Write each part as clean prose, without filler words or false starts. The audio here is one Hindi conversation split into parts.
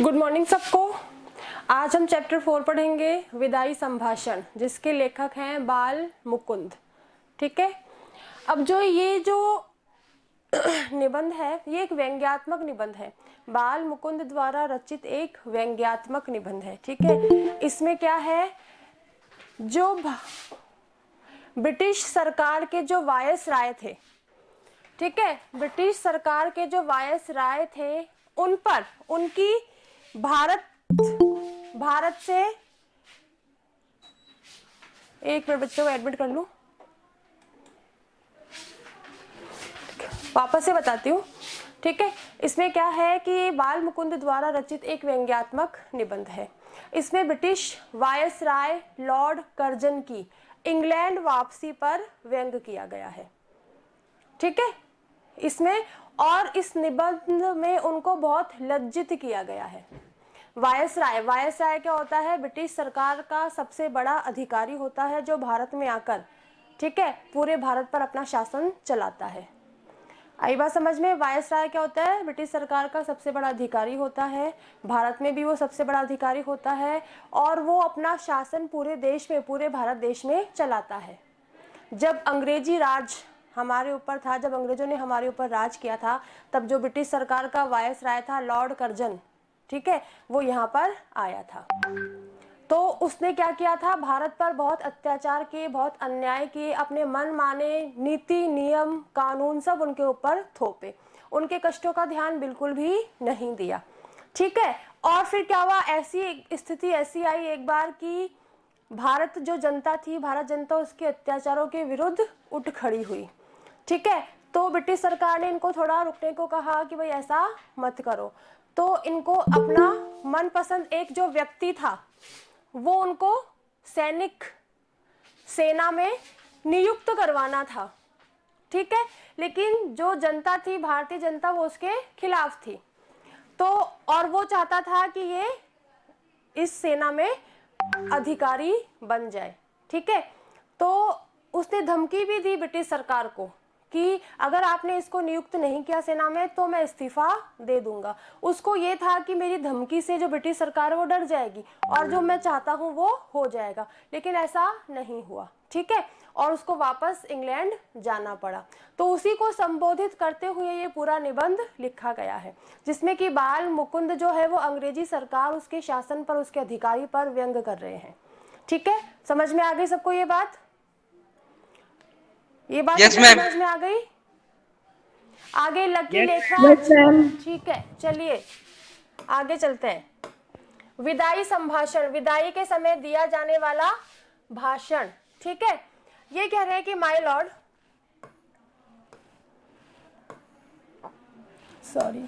गुड मॉर्निंग सबको। आज हम चैप्टर 4 पढ़ेंगे विदाई संभाषण, जिसके लेखक हैं बाल मुकुंद। ठीक है। अब ये जो निबंध है ये एक व्यंग्यात्मक निबंध है, बाल मुकुंद द्वारा रचित एक व्यंग्यात्मक निबंध है। ठीक है। इसमें क्या है, जो ब्रिटिश सरकार के जो वायसराय थे, ठीक है, ब्रिटिश सरकार के जो वायसराय थे उन पर उनकी भारत से, एक मिनट बच्चों को एडमिट कर लूं, वापस से बताती हूँ। ठीक है। इसमें क्या है कि बाल मुकुंद द्वारा रचित एक व्यंग्यात्मक निबंध है। इसमें ब्रिटिश वायसराय लॉर्ड कर्जन की इंग्लैंड वापसी पर व्यंग किया गया है। ठीक है। इसमें और इस निबंध में उनको बहुत लज्जित किया गया है। वायसराय क्या होता है? ब्रिटिश सरकार का सबसे बड़ा अधिकारी होता है जो भारत में आकर, ठीक है, पूरे भारत पर अपना शासन चलाता है। आई बात समझ में? वायसराय क्या होता है? ब्रिटिश सरकार का सबसे बड़ा अधिकारी होता है, भारत में भी वो सबसे बड़ा अधिकारी होता है और वो अपना शासन पूरे देश में, पूरे भारत देश में चलाता है। जब अंग्रेजी राज हमारे ऊपर था, जब अंग्रेजों ने हमारे ऊपर राज किया था, तब जो ब्रिटिश सरकार का वायसराय था लॉर्ड कर्जन, ठीक है, वो यहाँ पर आया था। तो उसने क्या किया था? भारत पर बहुत अत्याचार किए, बहुत अन्याय किए, अपने मन माने नीति नियम कानून सब उनके ऊपर थोपे, उनके कष्टों का ध्यान बिल्कुल भी नहीं दिया। ठीक है। और फिर क्या हुआ? ऐसी स्थिति ऐसी आई एक बार कि भारत जो जनता थी, भारत जनता उसके अत्याचारों के विरुद्ध उठ खड़ी हुई। ठीक है। तो ब्रिटिश सरकार ने इनको थोड़ा रुकने को कहा कि भाई ऐसा मत करो। तो इनको अपना मनपसंद एक जो व्यक्ति था वो उनको सैनिक सेना में नियुक्त करवाना था। ठीक है। लेकिन जो जनता थी, भारतीय जनता, वो उसके खिलाफ थी। तो और वो चाहता था कि ये इस सेना में अधिकारी बन जाए। ठीक है। तो उसने धमकी भी दी ब्रिटिश सरकार को कि अगर आपने इसको नियुक्त नहीं किया सेना में तो मैं इस्तीफा दे दूंगा। उसको ये था कि मेरी धमकी से जो ब्रिटिश सरकार है वो डर जाएगी और जो मैं चाहता हूं वो हो जाएगा, लेकिन ऐसा नहीं हुआ। ठीक है। और उसको वापस इंग्लैंड जाना पड़ा। तो उसी को संबोधित करते हुए ये पूरा निबंध लिखा गया है, जिसमें कि बाल मुकुंद जो है वो अंग्रेजी सरकार, उसके शासन पर, उसके अधिकारी पर व्यंग कर रहे हैं। ठीक है। समझ में आ गई सबको ये बात? ये बात yes, समझ में आ गई? आगे लकी yes, लेखराज। ठीक है, चलिए आगे चलते हैं। विदाई संभाषण, विदाई के समय दिया जाने वाला भाषण। ठीक है। ये कह रहे हैं कि my Lord, sorry,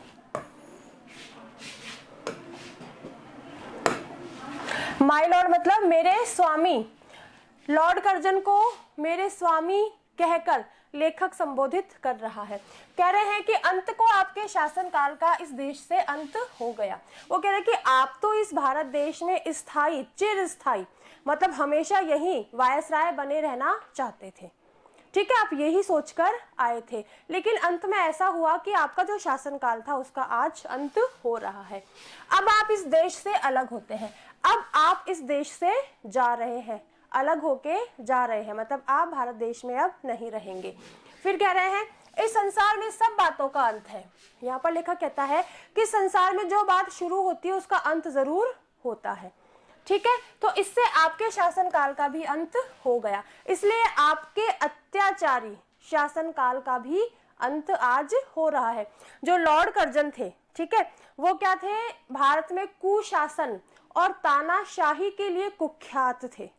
my Lord मतलब मेरे स्वामी। लॉर्ड कर्जन को मेरे स्वामी कहकर लेखक संबोधित कर रहा है। कह रहे हैं कि अंत को आपके शासनकाल का इस देश से अंत हो गया। वो कह रहे हैं कि आप तो इस भारत देश में स्थायी, चिरस्थायी, मतलब हमेशा यही वायसराय बने रहना चाहते थे। ठीक है। आप यही सोचकर आए थे, लेकिन अंत में ऐसा हुआ कि आपका जो शासनकाल था उसका आज अंत हो रहा है। अब आप इस देश से अलग होते हैं, अब आप इस देश से जा रहे हैं, अलग होके जा रहे हैं, मतलब आप भारत देश में अब नहीं रहेंगे। फिर कह रहे हैं इस संसार में सब बातों का अंत है। यहाँ पर लेखक कहता है कि संसार में जो बात शुरू होती है उसका अंत जरूर होता है। ठीक है। तो इससे आपके शासनकाल का भी अंत हो गया, इसलिए आपके अत्याचारी शासनकाल का भी अंत आज हो रहा है। जो लॉर्ड कर्जन थे, ठीक है, वो क्या थे? भारत में कुशासन और तानाशाही के लिए कुख्यात थे।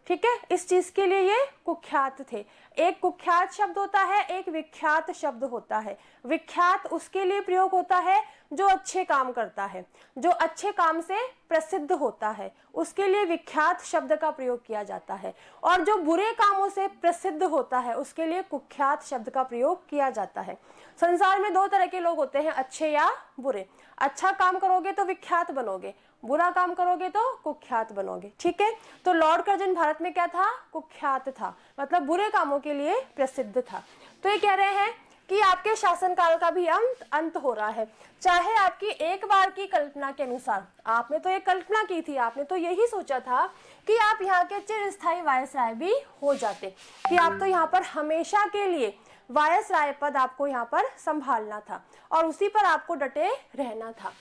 ठीक है। इस चीज के लिए ये कुख्यात थे। एक कुख्यात शब्द होता है, एक विख्यात शब्द होता है। विख्यात उसके लिए प्रयोग होता है जो अच्छे काम करता है, जो अच्छे काम से प्रसिद्ध होता है, उसके लिए विख्यात शब्द का प्रयोग किया जाता है। और जो बुरे कामों से प्रसिद्ध होता है उसके लिए कुख्यात शब्द का प्रयोग किया जाता है। संसार में दो तरह के लोग होते हैं, अच्छे या बुरे। अच्छा काम करोगे तो विख्यात बनोगे, बुरा काम करोगे तो कुख्यात बनोगे। ठीक है। तो लॉर्ड कर्जन भारत में क्या था? कुख्यात था, मतलब बुरे कामों के लिए प्रसिद्ध था। तो ये कह रहे हैं कि आपके शासनकाल का भी अंत हो रहा है। चाहे आपकी एक बार की कल्पना के अनुसार, आपने तो एक कल्पना की थी, आपने तो यही सोचा था कि आप यहाँ के चिरस्थायी वायसराय भी हो जाते, कि आप तो यहाँ पर हमेशा के लिए वायसराय पद आपको यहाँ पर संभालना था और उसी पर आपको डटे रहना था।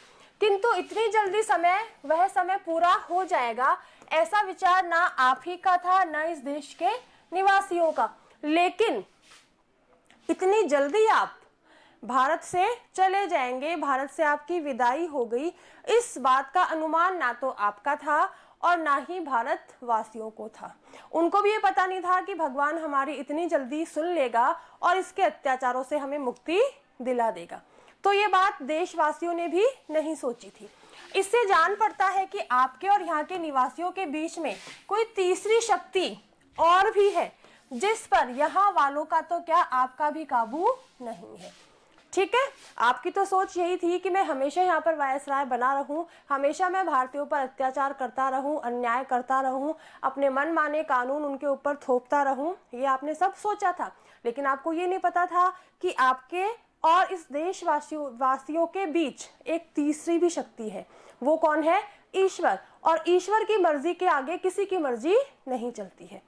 किंतु इतनी जल्दी वह समय पूरा हो जाएगा, ऐसा विचार ना आप ही का था, ना इस देश के निवासियों का। लेकिन इतनी जल्दी आप भारत से चले जाएंगे, भारत से आपकी विदाई हो गई, इस बात का अनुमान ना तो आपका था और ना ही भारत वासियों को था। उनको भी ये पता नहीं था कि भगवान हमारी इतनी जल्दी सुन लेगा और इसके अत्याचारों से हमें मुक्ति दिला देगा। तो ये बात देशवासियों ने भी नहीं सोची थी। इससे जान पड़ता है कि आपके और यहाँ के निवासियों के बीच में कोई तीसरी शक्ति और भी है, जिस पर यहाँ वालों का तो क्या आपका भी काबू नहीं है। ठीक है, आपकी तो सोच यही थी कि मैं हमेशा यहाँ पर वायसराय बना रहूं, हमेशा मैं भारतीयों पर अत्याचार करता रहूं, अन्याय करता रहूं, अपने मन माने कानून उनके ऊपर थोपता रहूं, ये आपने सब सोचा था। लेकिन आपको ये नहीं पता था कि आपके और इस देशवासियों के बीच एक तीसरी भी शक्ति है। वो कौन है? ईश्वर। और ईश्वर की मर्जी के आगे किसी की मर्जी नहीं चलती है।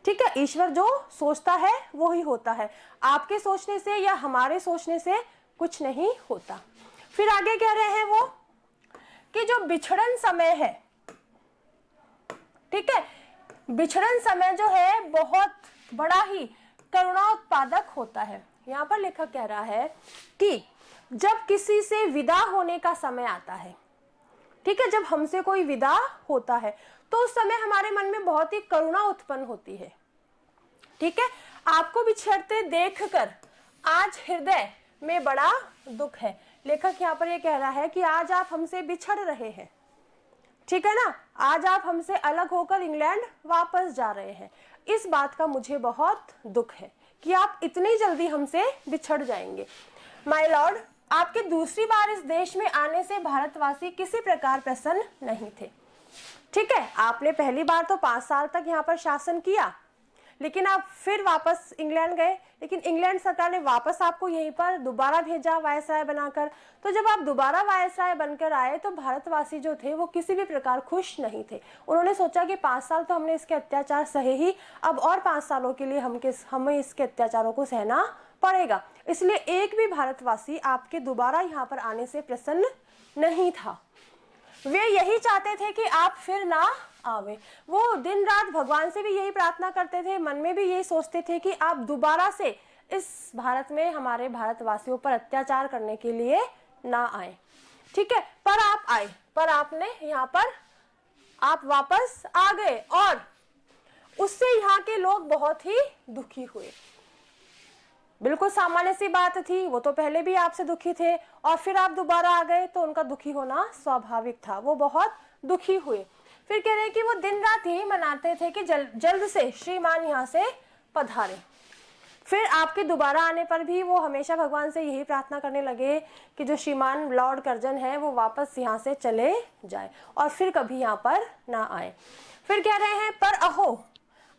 ठीक है, ईश्वर जो सोचता है वो ही होता है, आपके सोचने से या हमारे सोचने से कुछ नहीं होता। फिर आगे कह रहे हैं वो कि जो बिछड़न समय है, ठीक है, बिछड़न समय जो है बहुत बड़ा ही करुणा उत्पादक होता है। यहाँ पर लेखक कह रहा है कि जब किसी से विदा होने का समय आता है, ठीक है, जब हमसे कोई विदा होता है तो उस समय हमारे मन में बहुत ही करुणा उत्पन्न होती है। ठीक है, आपको बिछड़ते देखकर आज हृदय में बड़ा दुख है। लेखक यहाँ पर ये कह रहा है कि आज आप हमसे बिछड़ रहे हैं, ठीक है ना, आज आप हमसे अलग होकर इंग्लैंड वापस जा रहे हैं। इस बात का मुझे बहुत दुख है कि आप इतनी जल्दी हमसे बिछड़ जाएंगे। माय लॉर्ड, आपके दूसरी बार इस देश में आने से भारतवासी किसी प्रकार प्रसन्न नहीं थे। ठीक है, आपने पहली बार तो 5 साल तक यहाँ पर शासन किया, लेकिन आप फिर वापस इंग्लैंड गए, लेकिन इंग्लैंड सरकार ने वापस आपको यहीं पर दोबारा भेजा वायसराय बनाकर। तो जब आप दोबारा वायसराय बनकर आए तो भारतवासी जो थे वो किसी भी प्रकार खुश नहीं थे। उन्होंने सोचा कि 5 साल तो हमने इसके अत्याचार सहे ही, अब और 5 सालों के लिए हमें इसके अत्याचारों को सहना पड़ेगा। इसलिए एक भी भारतवासी आपके दोबारा यहाँ पर आने से प्रसन्न नहीं था। वे यही चाहते थे कि आप फिर ना आवे। वो दिन रात भगवान से भी यही प्रार्थना करते थे, मन में भी यही सोचते थे कि आप दोबारा से इस भारत में हमारे भारतवासियों पर अत्याचार करने के लिए ना आए। ठीक है, पर आप आए, पर आपने यहाँ पर आप वापस आ गए और उससे यहाँ के लोग बहुत ही दुखी हुए। बिल्कुल सामान्य सी बात थी, वो तो पहले भी आपसे दुखी थे और फिर आप दोबारा आ गए तो उनका दुखी होना स्वाभाविक था। वो बहुत दुखी हुए। फिर कह रहे हैं कि वो दिन रात यही मनाते थे कि जल्द से श्रीमान यहाँ से पधारे। फिर आपके दोबारा आने पर भी वो हमेशा भगवान से यही प्रार्थना करने लगे कि जो श्रीमान लॉर्ड कर्जन है वो वापस यहाँ से चले जाए और फिर कभी यहाँ पर ना आए। फिर कह रहे हैं, पर अहो,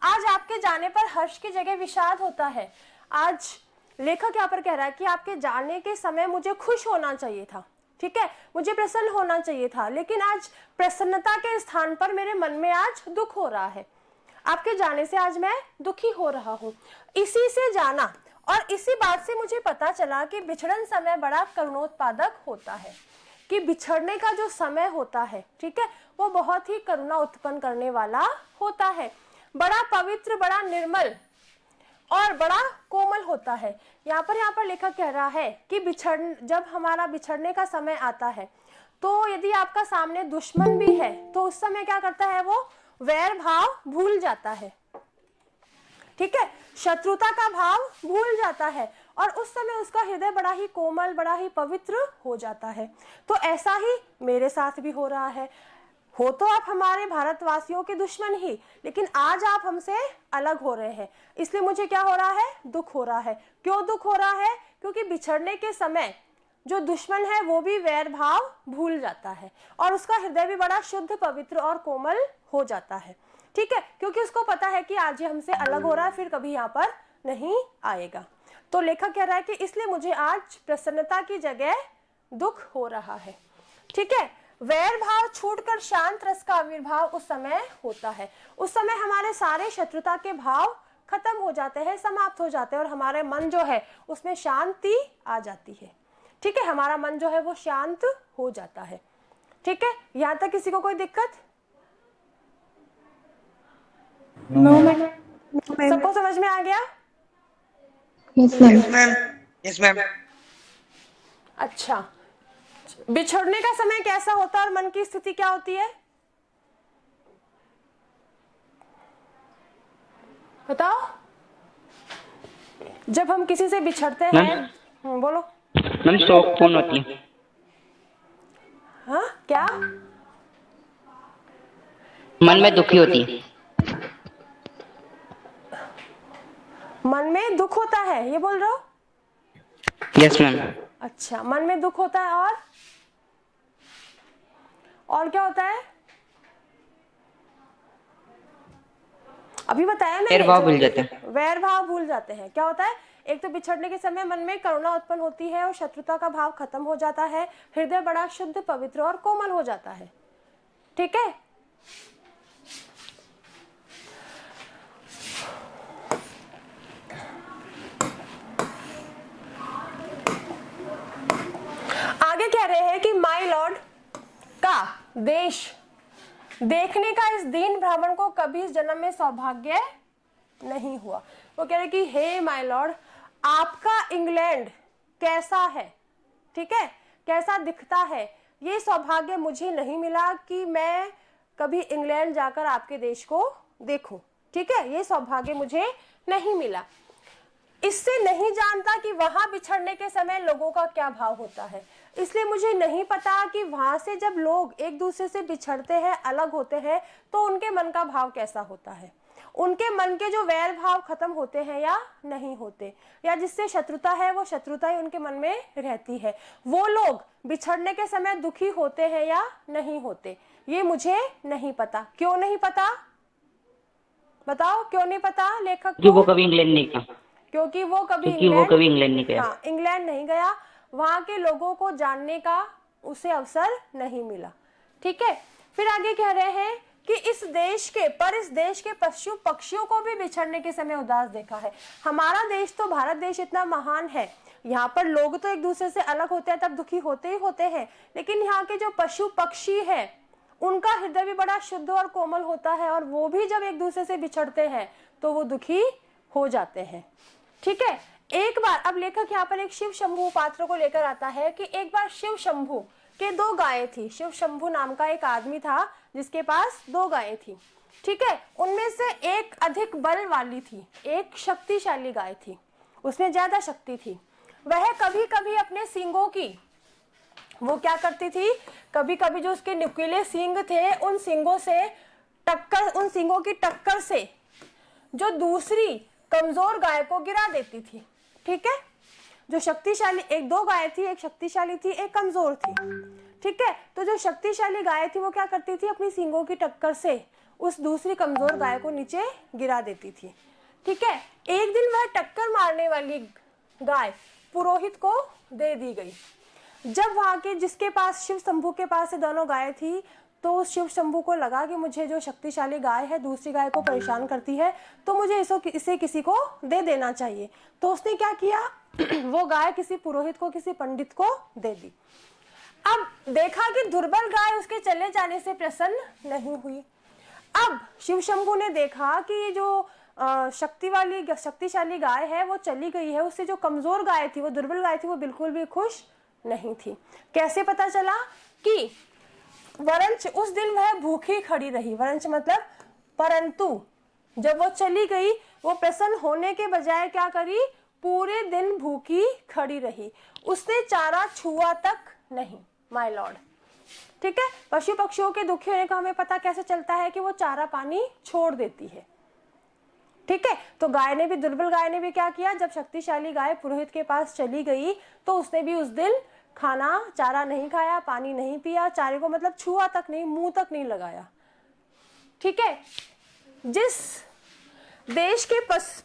आज आपके जाने पर हर्ष की जगह विषाद होता है। आज लेखक यहाँ पर कह रहा है कि आपके जाने के समय मुझे खुश होना चाहिए था, ठीक है, मुझे प्रसन्न होना चाहिए था, लेकिन आज प्रसन्नता के स्थान पर मेरे मन में आज दुख हो रहा है। आपके जाने से आज मैं दुखी हो रहा हूँ। इसी से जाना और इसी बात से मुझे पता चला कि बिछड़न समय बड़ा करुणोत्पादक होता है, कि बिछड़ने का जो समय होता है, ठीक है, वो बहुत ही करुणा उत्पन्न करने वाला होता है, बड़ा पवित्र, बड़ा निर्मल और बड़ा कोमल होता है। यहाँ पर लेखक कह रहा है कि जब हमारा बिछड़ने का समय आता है तो यदि आपका सामने दुश्मन भी है तो उस समय क्या करता है, वो वैर भाव भूल जाता है, ठीक है, शत्रुता का भाव भूल जाता है और उस समय उसका हृदय बड़ा ही कोमल, बड़ा ही पवित्र हो जाता है। तो ऐसा ही मेरे साथ भी हो रहा है। हो तो आप हमारे भारतवासियों के दुश्मन ही, लेकिन आज आप हमसे अलग हो रहे हैं, इसलिए मुझे क्या हो रहा है, दुख हो रहा है। क्यों दुख हो रहा है? क्योंकि बिछड़ने के समय जो दुश्मन है वो भी वैर भाव भूल जाता है और उसका हृदय भी बड़ा शुद्ध, पवित्र और कोमल हो जाता है। ठीक है, क्योंकि उसको पता है कि आज ये हमसे अलग हो रहा है, फिर कभी यहाँ पर नहीं आएगा। तो तो लेखक कह रहा है कि इसलिए मुझे आज प्रसन्नता की जगह दुख हो रहा है। ठीक है, वैर भाव छूटकर शांत रस का आविर्भाव उस समय होता है। उस समय हमारे सारे शत्रुता के भाव खत्म हो जाते हैं, समाप्त हो जाते हैं और हमारे मन जो है उसमें शांति आ जाती है। ठीक है, हमारा मन जो है वो शांत हो जाता है। ठीक है, यहां तक किसी को कोई दिक्कत? No ma'am. सबको समझ में आ गया? Yes ma'am. Yes ma'am. अच्छा, बिछड़ने का समय कैसा होता है और मन की स्थिति क्या होती है बताओ? जब हम किसी से बिछड़ते हैं, बोलो मैम, शोकपूर्ण होती है। हाँ क्या? मन में दुखी होती है। मन में दुख होता है, ये बोल रहे हो? Yes ma'am. अच्छा, मन में दुख होता है और क्या होता है? अभी बताया ना, वैर भाव भूल जाते हैं। वैर भाव भूल जाते हैं। क्या होता है? एक तो बिछड़ने के समय मन में करुणा उत्पन्न होती है और शत्रुता का भाव खत्म हो जाता है, हृदय बड़ा शुद्ध, पवित्र और कोमल हो जाता है। ठीक है, आगे कह रहे हैं कि माय लॉर्ड का देश देखने का इस दीन ब्राह्मण को कभी इस जन्म में सौभाग्य नहीं हुआ। वो कह रहे कि हे माय लॉर्ड, आपका इंग्लैंड कैसा है, ठीक है, कैसा दिखता है, ये सौभाग्य मुझे नहीं मिला कि मैं कभी इंग्लैंड जाकर आपके देश को देखूं। ठीक है, ये सौभाग्य मुझे नहीं मिला। इससे नहीं जानता कि वहां बिछड़ने के समय लोगों का क्या भाव होता है, इसलिए मुझे नहीं पता कि वहां से जब लोग एक दूसरे से बिछड़ते हैं, अलग होते हैं, तो उनके मन का भाव कैसा होता है, उनके मन के जो वैर भाव खत्म होते हैं या नहीं होते, या जिससे शत्रुता है वो शत्रुता ही उनके मन में रहती है। वो लोग बिछड़ने के समय दुखी होते हैं या नहीं होते, ये मुझे नहीं पता। क्यों नहीं पता बताओ? क्यों नहीं पता लेखक को? वो कभी इंग्लैंड नहीं गया। क्योंकि वो कभी इंग्लैंड नहीं गया। हाँ, इंग्लैंड नहीं गया, वहां के लोगों को जानने का उसे अवसर नहीं मिला। ठीक है, फिर आगे कह रहे हैं कि इस देश के पशु पक्षियों को भी बिछड़ने के समय उदास देखा है। हमारा देश तो भारत देश इतना महान है, यहाँ पर लोग तो एक दूसरे से अलग होते हैं तब दुखी होते ही होते हैं, लेकिन यहाँ के जो पशु पक्षी है उनका हृदय भी बड़ा शुद्ध और कोमल होता है, और वो भी जब एक दूसरे से बिछड़ते हैं तो वो दुखी हो जाते हैं। ठीक है, एक बार अब लेखक यहाँ पर एक शिव शंभु पात्र को लेकर आता है कि एक बार शिव शंभु के 2 गायें थी। शिव शंभु नाम का एक आदमी था जिसके पास 2 गायें थी। ठीक है, उनमें से एक अधिक बल वाली थी, एक शक्तिशाली गाय थी, उसमें ज्यादा शक्ति थी। वह कभी कभी अपने सींगों की वो क्या करती थी, कभी कभी जो उसके नुकीले सींग थे उन सींगों की टक्कर से जो दूसरी कमजोर गाय को गिरा देती थी। ठीक है, जो शक्तिशाली 1-2 गाय थी, एक शक्तिशाली थी, एक कमजोर थी। ठीक है, तो जो शक्तिशाली गाय थी वो क्या करती थी, अपनी सींगों की टक्कर से उस दूसरी कमजोर गाय को नीचे गिरा देती थी। ठीक है, एक दिन वह टक्कर मारने वाली गाय पुरोहित को दे दी गई। जब वहां के जिसके पास शिव शंभु के पास से दोनों गाय थी, तो उस शिव शंभु को लगा कि मुझे जो शक्तिशाली गाय है दूसरी गाय को परेशान करती है, तो मुझे इसे किसी को दे देना चाहिए। तो उसने क्या किया, वो गाय किसी पुरोहित को, किसी पंडित को दे दी। अब देखा कि दुर्बल गाय उसके चले जाने से प्रसन्न नहीं हुई। अब शिव शंभु ने देखा कि ये जो शक्तिशाली गाय है वो चली गई है, उससे जो कमजोर गाय थी, वो दुर्बल गाय थी, वो बिल्कुल भी खुश नहीं थी। कैसे पता चला कि वरंच उस दिन वह भूखी खड़ी रही। वरंच मतलब परंतु जब वो चली गई, वो प्रसन्न होने के बजाय क्या करी, पूरे दिन भूखी खड़ी रही, उसने चारा छुआ तक नहीं। माय लॉर्ड, ठीक है, पशु पक्षियों के दुखी होने का हमें पता कैसे चलता है कि वो चारा पानी छोड़ देती है। ठीक है, तो गाय ने भी, दुर्बल गाय ने भी क्या किया, जब शक्तिशाली गाय पुरोहित के पास चली गई तो उसने भी उस दिन खाना चारा नहीं खाया, पानी नहीं पिया, चारे को मतलब छुआ तक नहीं, मुंह तक नहीं लगाया। ठीक है, जिस देश के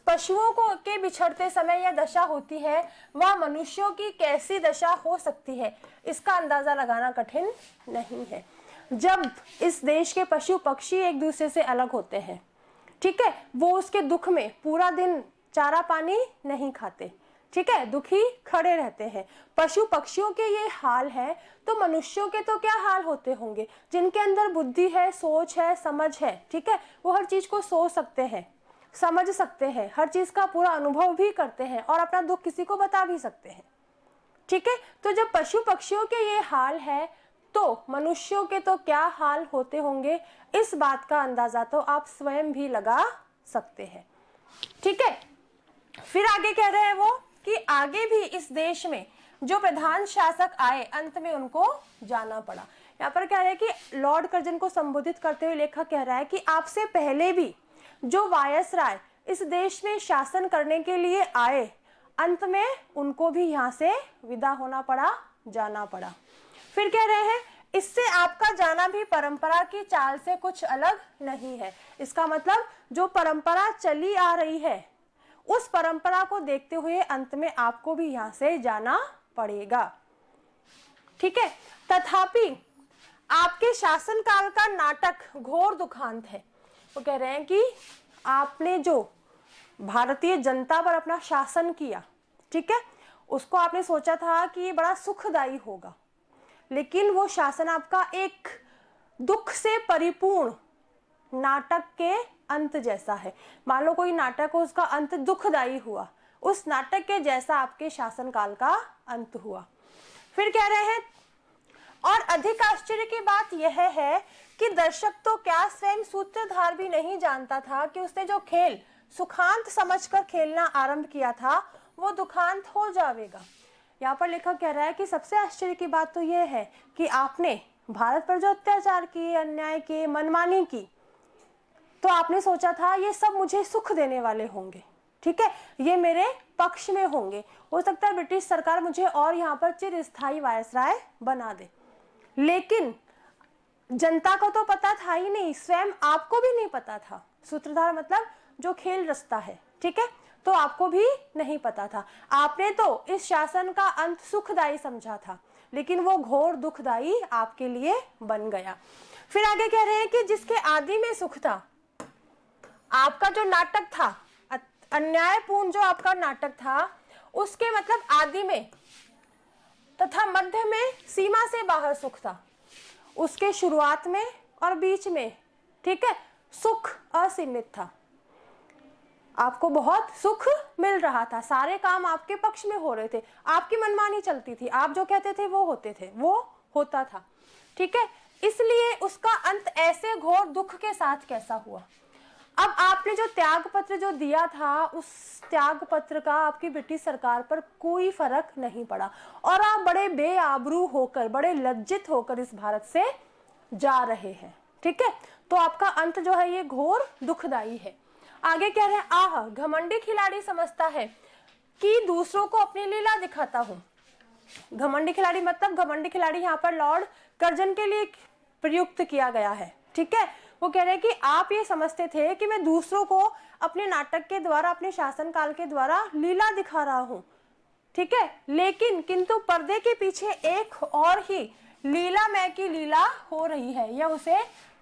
पशुओं को के बिछड़ते समय यह दशा होती है, वह मनुष्यों की कैसी दशा हो सकती है, इसका अंदाजा लगाना कठिन नहीं है। जब इस देश के पशु पक्षी एक दूसरे से अलग होते हैं, ठीक है, वो उसके दुख में पूरा दिन चारा पानी नहीं खाते, ठीक है, दुखी खड़े रहते हैं। पशु पक्षियों के ये हाल है, तो मनुष्यों के तो क्या हाल होते होंगे, जिनके अंदर बुद्धि है, सोच है, समझ है, ठीक है, वो हर चीज को सोच सकते हैं, समझ सकते हैं, हर चीज का पूरा अनुभव भी करते हैं और अपना दुख किसी को बता भी सकते हैं, ठीक है। तो जब पशु पक्षियों के ये हाल है, तो मनुष्यों के तो क्या हाल होते होंगे, इस बात का अंदाजा तो आप स्वयं भी लगा सकते हैं, ठीक है। फिर आगे कह रहे हैं वो कि आगे भी इस देश में जो प्रधान शासक आए, अंत में उनको जाना पड़ा। यहाँ पर कह रहे हैं कि लॉर्ड कर्जन को संबोधित करते हुए लेखक कह रहा है कि आपसे पहले भी जो वायसराय इस देश में शासन करने के लिए आए, अंत में उनको भी यहाँ से विदा होना पड़ा, जाना पड़ा। फिर कह रहे हैं इससे आपका जाना भी परंपरा की चाल से कुछ अलग नहीं है। इसका मतलब जो परंपरा चली आ रही है, उस परंपरा को देखते हुए अंत में आपको भी यहाँ से जाना पड़ेगा, ठीक है। तथापि आपके शासनकाल का नाटक घोर दुखांत है। वो कह रहे हैं कि आपने जो भारतीय जनता पर अपना शासन किया, ठीक है, उसको आपने सोचा था कि ये बड़ा सुखदायी होगा, लेकिन वो शासन आपका एक दुख से परिपूर्ण नाटक के अंत जैसा है। मान लो कोई नाटक हो, उसका अंत दुखदायी हुआ, उस नाटक के जैसा आपके शासनकाल का अंत हुआ। फिर कह रहे हैं और अधिक आश्चर्य की बात यह है कि दर्शक तो क्या स्वयं सूत्रधार भी नहीं जानता था कि उसने जो खेल सुखांत समझकर खेलना आरंभ किया था, वो दुखांत हो जाएगा। यहाँ पर लेखक कह रहा है कि सबसे आश्चर्य की बात तो यह है कि आपने भारत पर जो अत्याचार किए, अन्याय किए, मनमानी की, तो आपने सोचा था ये सब मुझे सुख देने वाले होंगे, ठीक है, ये मेरे पक्ष में होंगे, हो सकता है ब्रिटिश सरकार मुझे और यहाँ पर चिरस्थायी वायसराय बना दे। लेकिन जनता को तो पता था ही नहीं, स्वयं आपको भी नहीं पता था। सूत्रधार मतलब जो खेल रचता है, ठीक है, तो आपको भी नहीं पता था। आपने तो इस शासन का अंत सुखदायी समझा था, लेकिन वो घोर दुखदायी आपके लिए बन गया। फिर आगे कह रहे हैं कि जिसके आदि में सुख था, आपका जो नाटक था, अन्यायपूर्ण जो आपका नाटक था, उसके मतलब आदि में तथा मध्य में सीमा से बाहर सुख था, उसके शुरुआत में और बीच में, ठीक है, सुख असीमित था। आपको बहुत सुख मिल रहा था, सारे काम आपके पक्ष में हो रहे थे, आपकी मनमानी चलती थी, आप जो कहते थे वो होते थे, वो होता था, ठीक है। इसलिए उसका अंत ऐसे घोर दुख के साथ कैसा हुआ। अब आपने जो त्याग पत्र जो दिया था, उस त्याग पत्र का आपकी ब्रिटिश सरकार पर कोई फर्क नहीं पड़ा और आप बड़े बेआबरू होकर, बड़े लज्जित होकर इस भारत से जा रहे हैं, ठीक है। तो आपका अंत जो है ये घोर दुखदायी है। आगे कह रहे हैं आह घमंडी खिलाड़ी समझता है कि दूसरों को अपनी लीला दिखाता हूँ। घमंडी खिलाड़ी मतलब घमंडी खिलाड़ी यहाँ पर लॉर्ड कर्जन के लिए प्रयुक्त किया गया है, ठीक है। वो कह रहे हैं कि आप ये समझते थे कि मैं दूसरों को अपने नाटक के द्वारा, अपने शासनकाल के द्वारा लीला दिखा रहा हूँ, ठीक है, लेकिन किंतु पर्दे के पीछे एक और ही लीलामय की लीला हो रही है, यह उसे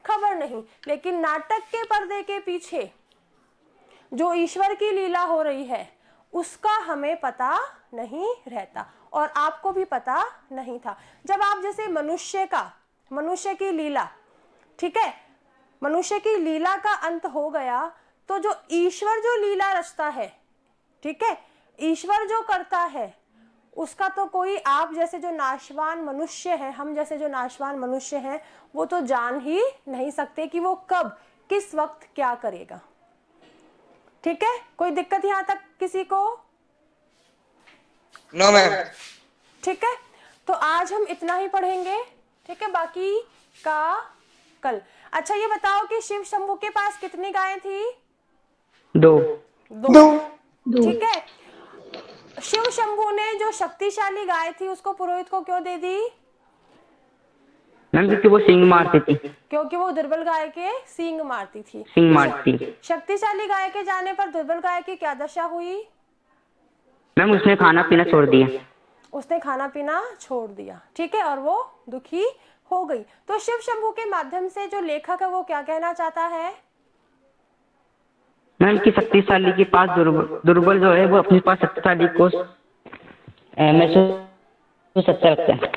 खबर नहीं। लेकिन नाटक के पर्दे के पीछे जो ईश्वर की लीला हो रही है, उसका हमें पता नहीं रहता और आपको भी पता नहीं था। जब आप जैसे मनुष्य की लीला, ठीक है, मनुष्य की लीला का अंत हो गया, तो जो ईश्वर जो लीला रचता है, ठीक है, ईश्वर जो करता है, उसका तो कोई आप जैसे जो नाशवान मनुष्य है, हम जैसे जो नाशवान मनुष्य हैं, वो तो जान ही नहीं सकते कि वो कब किस वक्त क्या करेगा, ठीक है। कोई दिक्कत यहाँ तक किसी को? No ma'am. ठीक है, तो आज हम इतना ही पढ़ेंगे, ठीक है, बाकी का कल। अच्छा ये बताओ कि शिव शंभू के पास कितनी गायें थी? दो। ठीक है। शिव शंभू ने जो शक्तिशाली गाय थी उसको पुरोहित को क्यों दे दी? मैम क्योंकि वो सींग मारती थी। क्योंकि वो दुर्बल गाय के सींग मारती थी। सींग मारती थी। शक्तिशाली गाय के जाने पर दुर्बल गाय की क्या दशा हुई? मैम उसने खाना पीना छोड़ दिया। उसने खाना पीना छोड़ दिया, ठीक है, और वो दुखी हो गई। तो शिव शंभू के माध्यम से जो लेखक है वो क्या कहना चाहता है? मैम कि शक्तिशाली के पास दुर्बल जो है वो अपने पास शक्तिशाली को महसूस अच्छा लगता है।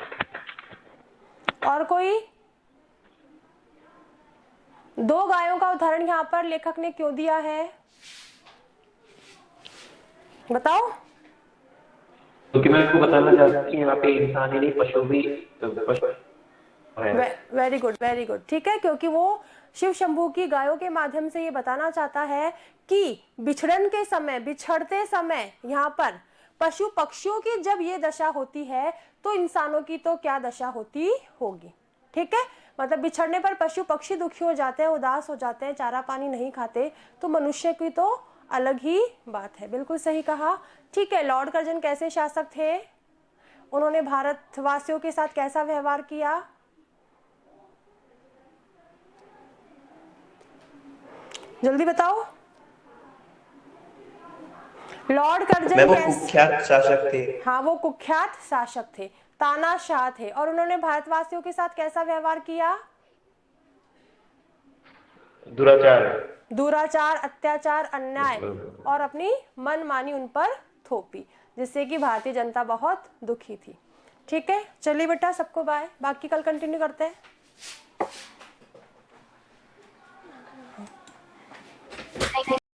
और कोई? दो गायों का उदाहरण यहाँ पर लेखक ने क्यों दिया है, बताओ? क्योंकि मैं आपको बताना चाहता हूँ कि यहाँ पे इंसान ही नहीं पशु भी वेरी गुड, वेरी गुड, ठीक है, क्योंकि वो शिव शंभू की गायों के माध्यम से ये बताना चाहता है कि बिछड़ते समय यहाँ पर पशु पक्षियों की जब ये दशा होती है तो इंसानों की तो क्या दशा होती होगी, ठीक है। मतलब बिछड़ने पर पशु पक्षी दुखी हो जाते हैं, उदास हो जाते हैं, चारा पानी नहीं खाते, तो मनुष्य की तो अलग ही बात है। बिल्कुल सही कहा, ठीक है। लॉर्ड कर्जन कैसे शासक थे? उन्होंने भारतवासियों के साथ कैसा व्यवहार किया? जल्दी बताओ। लॉर्ड कर्जन वो कुख्यात शासक थे। हाँ, वो कुख्यात शासक थे, तानाशाह थे, और उन्होंने भारतवासियों के साथ कैसा व्यवहार किया? दुराचार, अत्याचार, अन्याय और अपनी मनमानी उन पर थोपी, जिससे कि भारतीय जनता बहुत दुखी थी, ठीक है। चलिए बेटा, सबको बाय, बाकी कल कंटिन्यू करते हैं।